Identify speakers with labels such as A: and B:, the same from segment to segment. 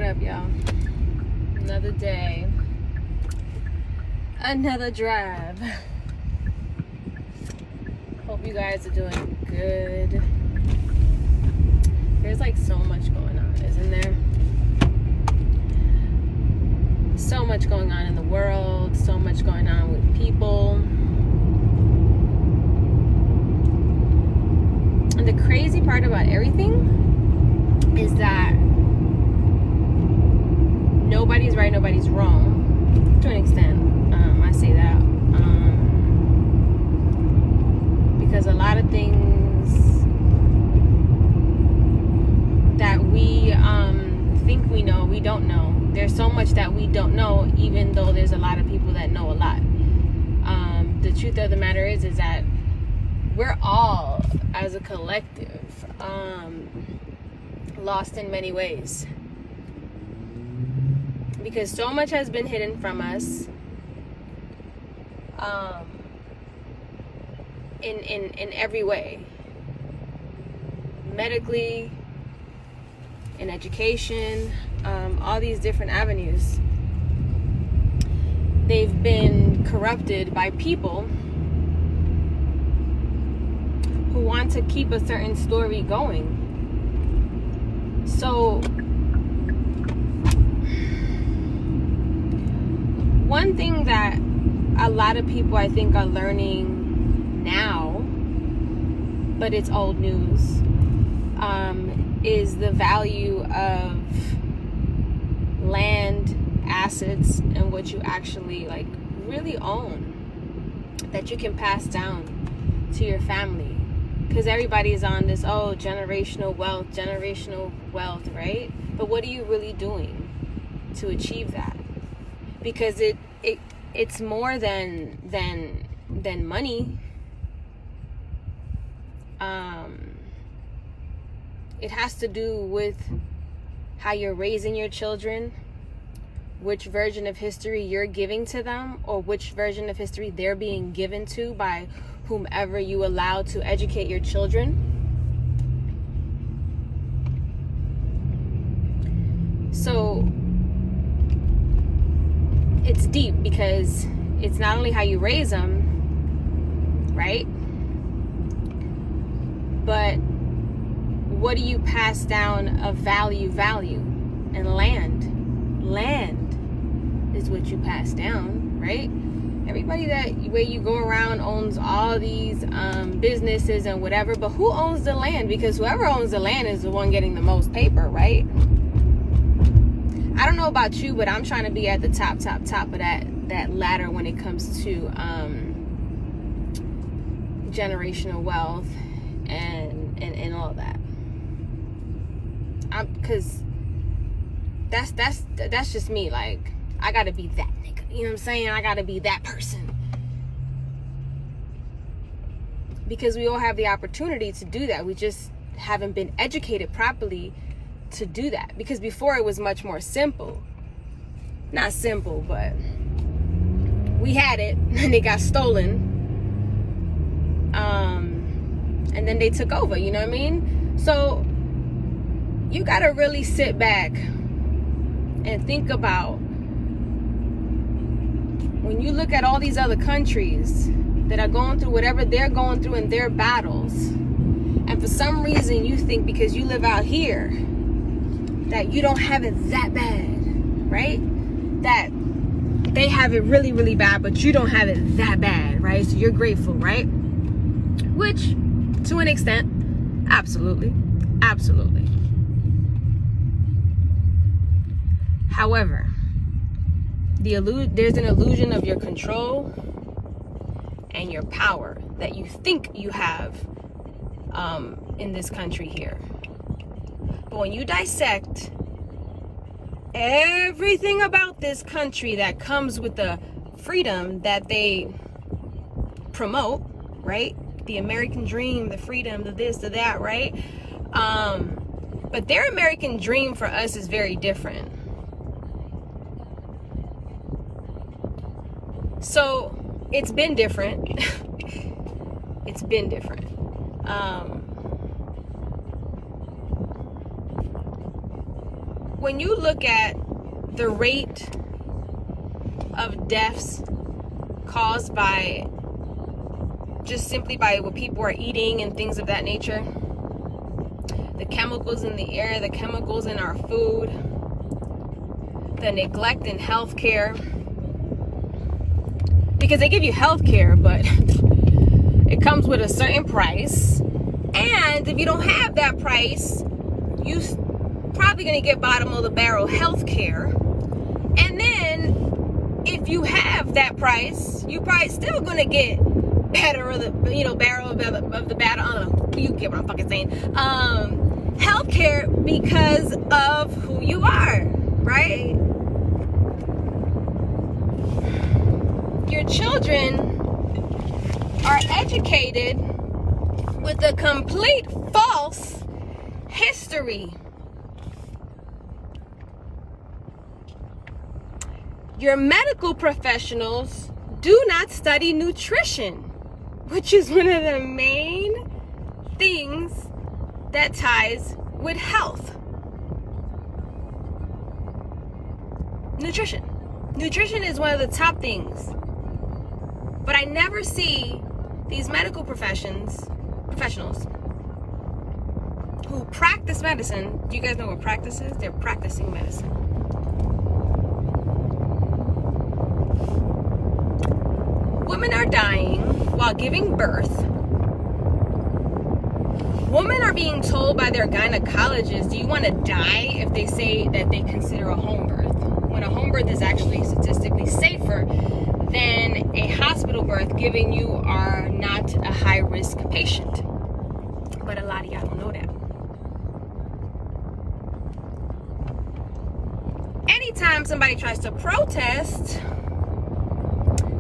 A: up, y'all? Another day, another drive. Hope you guys are doing good. There's like so much going on, isn't there? So much going on in the world, so much going on with people. And the crazy part about everything is that nobody's right, nobody's wrong, to an extent. I say that because a lot of things that we think we know, we don't know. There's so much that we don't know, even though there's a lot of people that know a lot. The truth of the matter is that we're all, as a collective, lost in many ways, because so much has been hidden from us, in every way, medically, in education, all these different avenues. They've been corrupted by people who want to keep a certain story going. So one thing that a lot of people, I think, are learning now, but it's old news, is the value of land, assets, and what you actually like really own, that you can pass down to your family. Because everybody's on this, generational wealth, right? But what are you really doing to achieve that? Because it's more than money. It has to do with how you're raising your children, which version of history you're giving to them, or which version of history they're being given to by whomever you allow to educate your children. So it's deep, because it's not only how you raise them, right? But what do you pass down of value? And land is what you pass down, right? Everybody that where you go around owns all these businesses and whatever, but who owns the land? Because whoever owns the land is the one getting the most paper, right? I don't know about you, but I'm trying to be at the top of that ladder when it comes to generational wealth and all that. Because that's just me. Like, I gotta be that nigga. You know what I'm saying? I gotta be that person. Because we all have the opportunity to do that. We just haven't been educated properly to do that. Because before it was much more simple. Not simple, but we had it and it got stolen. And then they took over, you know what I mean? So you gotta really sit back and think about, when you look at all these other countries that are going through whatever they're going through in their battles, and for some reason you think because you live out here that you don't have it that bad, right? That they have it really, really bad, but you don't have it that bad, right? So you're grateful, right? Which, to an extent, absolutely. However, there's an illusion of your control and your power that you think you have in this country here. But when you dissect everything about this country that comes with the freedom that they promote, right? The American dream, the freedom, the this, the that, right? But their American dream for us is very different. So it's been different. It's been different. when you look at the rate of deaths caused by just simply by what people are eating and things of that nature, the chemicals in the air, the chemicals in our food, the neglect in healthcare, because they give you healthcare, but it comes with a certain price, and if you don't have that price, you probably gonna get bottom of the barrel healthcare. And then if you have that price, you probably still gonna get better of the barrel of the battle. I don't know, you get what I'm fucking saying. Healthcare because of who you are, right? Your children are educated with a complete false history. Your medical professionals do not study nutrition, which is one of the main things that ties with health. Nutrition. Nutrition is one of the top things. But I never see these medical professionals who practice medicine. Do you guys know what practice is? They're practicing medicine. Women are dying while giving birth. Women are being told by their gynecologists, do you want to die, if they say that they consider a home birth, when a home birth is actually statistically safer than a hospital birth, given you are not a high-risk patient. But a lot of y'all don't know that. Anytime somebody tries to protest,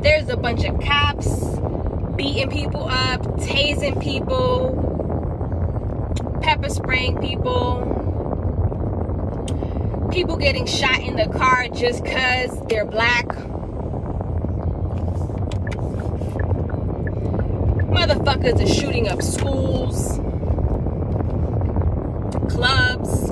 A: there's a bunch of cops beating people up, tasing people, pepper spraying people, people getting shot in the car just because they're black. Motherfuckers are shooting up schools, clubs.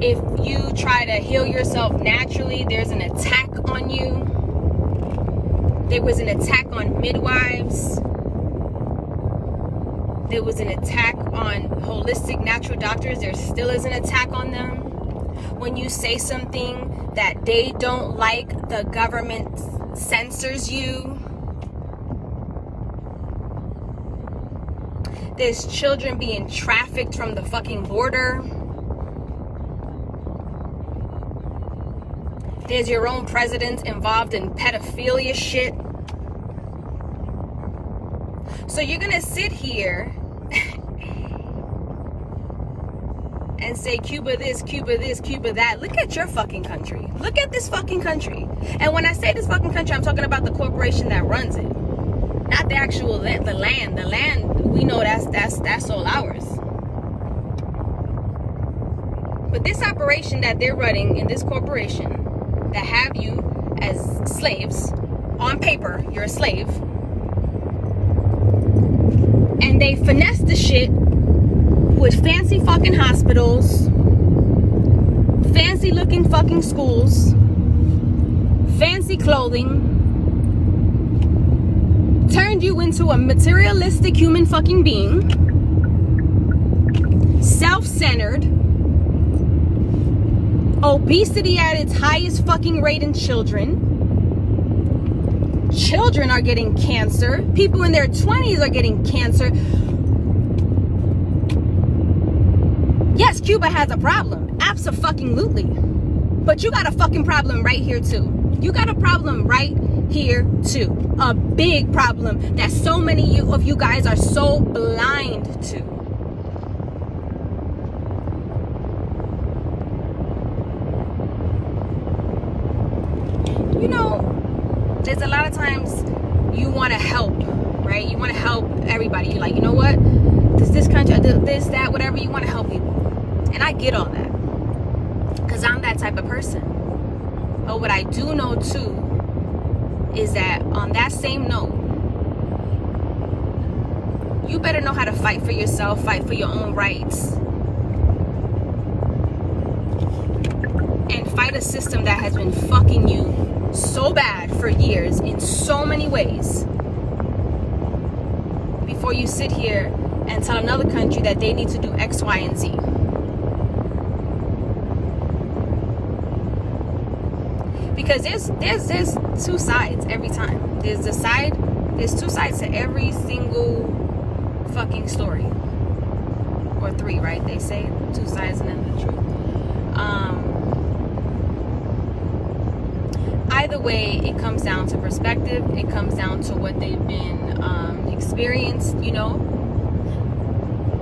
A: If you try to heal yourself naturally, there's an attack on you. There was an attack on midwives. There was an attack on holistic natural doctors. There still is an attack on them. When you say something that they don't like, the government censors you. There's children being trafficked from the fucking border. There's your own president involved in pedophilia shit. So you're gonna sit here and say Cuba this, Cuba this, Cuba that. Look at your fucking country. Look at this fucking country. And when I say this fucking country, I'm talking about the corporation that runs it, not the actual land. The land, we know that's all ours. But this operation that they're running in this corporation, that have you as slaves, on paper, you're a slave, and they finesse the shit with fancy fucking hospitals, fancy looking fucking schools, fancy clothing, turned you into a materialistic human fucking being, self-centered, obesity at its highest fucking rate in children. Children are getting cancer. People in their 20s are getting cancer. Yes, Cuba has a problem. Abso-fucking-lutely. But you got a fucking problem right here too. You got a problem right here too. A big problem that so many of you guys are so blind to. You know, there's a lot of times you want to help, right? You want to help everybody. You're like, you know what? This country, this, that, whatever. You want to help people. And I get all that. Because I'm that type of person. But what I do know too is that on that same note, you better know how to fight for yourself, fight for your own rights, and fight a system that has been fucking you so bad for years in so many ways, before you sit here and tell another country that they need to do X, Y, and Z. Because there's two sides every time. There's two sides to every single fucking story. Or three, right? They say two sides and then the truth. Either way, it comes down to perspective. It comes down to what they've been experienced, you know.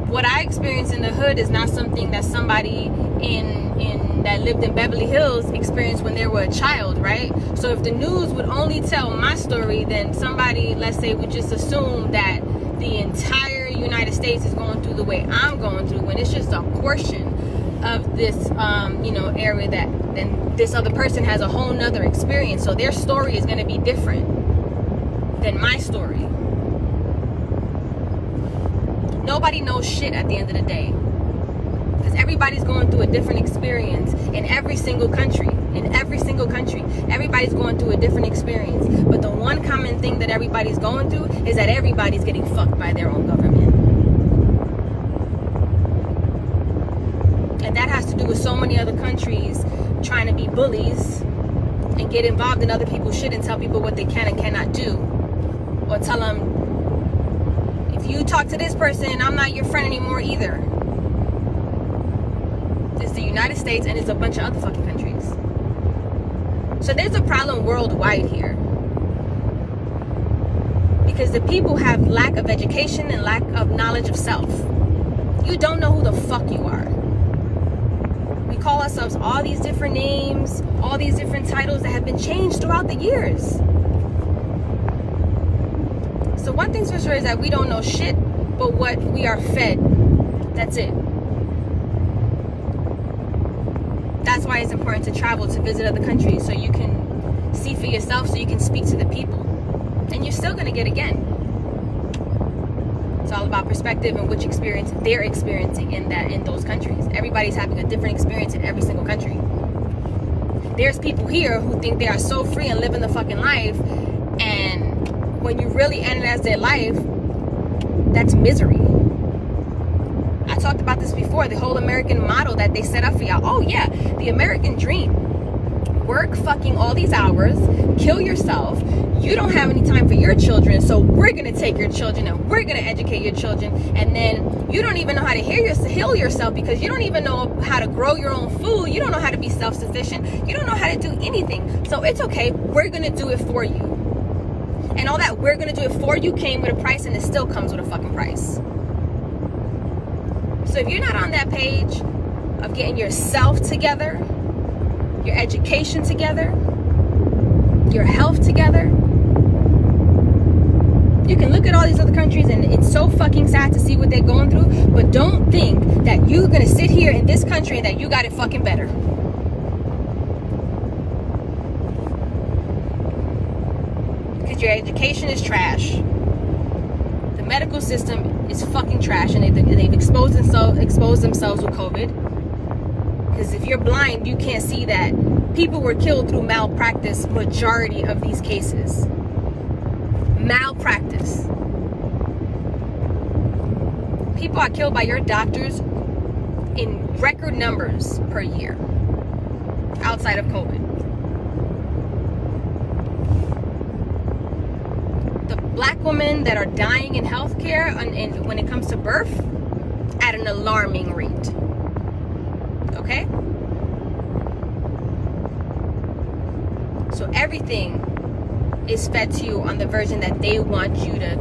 A: What I experienced in the hood is not something that somebody that lived in Beverly Hills experienced when they were a child, right? So if the news would only tell my story, then somebody, let's say, would just assume that the entire United States is going through the way I'm going through, when it's just a portion of this area, that then this other person has a whole nother experience. So their story is going to be different than my story. Nobody knows shit at the end of the day, because everybody's going through a different experience in every single country. Everybody's going through a different experience. But the one common thing that everybody's going through is that everybody's getting fucked by their own government. And that has to do with so many other countries trying to be bullies and get involved in other people's shit and tell people what they can and cannot do. Or tell them, if you talk to this person, I'm not your friend anymore either. It's the United States and it's a bunch of other fucking countries. So there's a problem worldwide here. Because the people have lack of education and lack of knowledge of self. You don't know who the fuck you are. We call ourselves all these different names, all these different titles that have been changed throughout the years. So one thing's for sure is that we don't know shit but what we are fed. That's it. That's why it's important to travel, to visit other countries, so you can see for yourself, so you can speak to the people. And you're still going to get again. It's all about perspective and which experience they're experiencing in those countries. Everybody's having a different experience in every single country. There's people here who think they are so free and living the fucking life, and when you really analyze their life, that's misery. I talked about this before, the whole American model that they set up for y'all. Oh yeah, the American dream. Work fucking all these hours, kill yourself. You don't have any time for your children, so we're gonna take your children and we're gonna educate your children, and then you don't even know how to heal yourself, because you don't even know how to grow your own food. You don't know how to be self-sufficient. You don't know how to do anything. So it's okay, we're gonna do it for you. And all that we're gonna do it for you came with a price, and it still comes with a fucking price. So if you're not on that page of getting yourself together, your education together, your health together, you can look at all these other countries and it's so fucking sad to see what they're going through, but don't think that you're gonna sit here in this country and that you got it fucking better. Because your education is trash. The medical system is fucking trash, and they've exposed themselves with COVID. Because if you're blind, you can't see that people were killed through malpractice. Majority of these cases, malpractice. People are killed by your doctors in record numbers per year, outside of COVID. The black women that are dying in healthcare and when it comes to birth, at an alarming rate. Okay? So everything is fed to you on the version that they want you to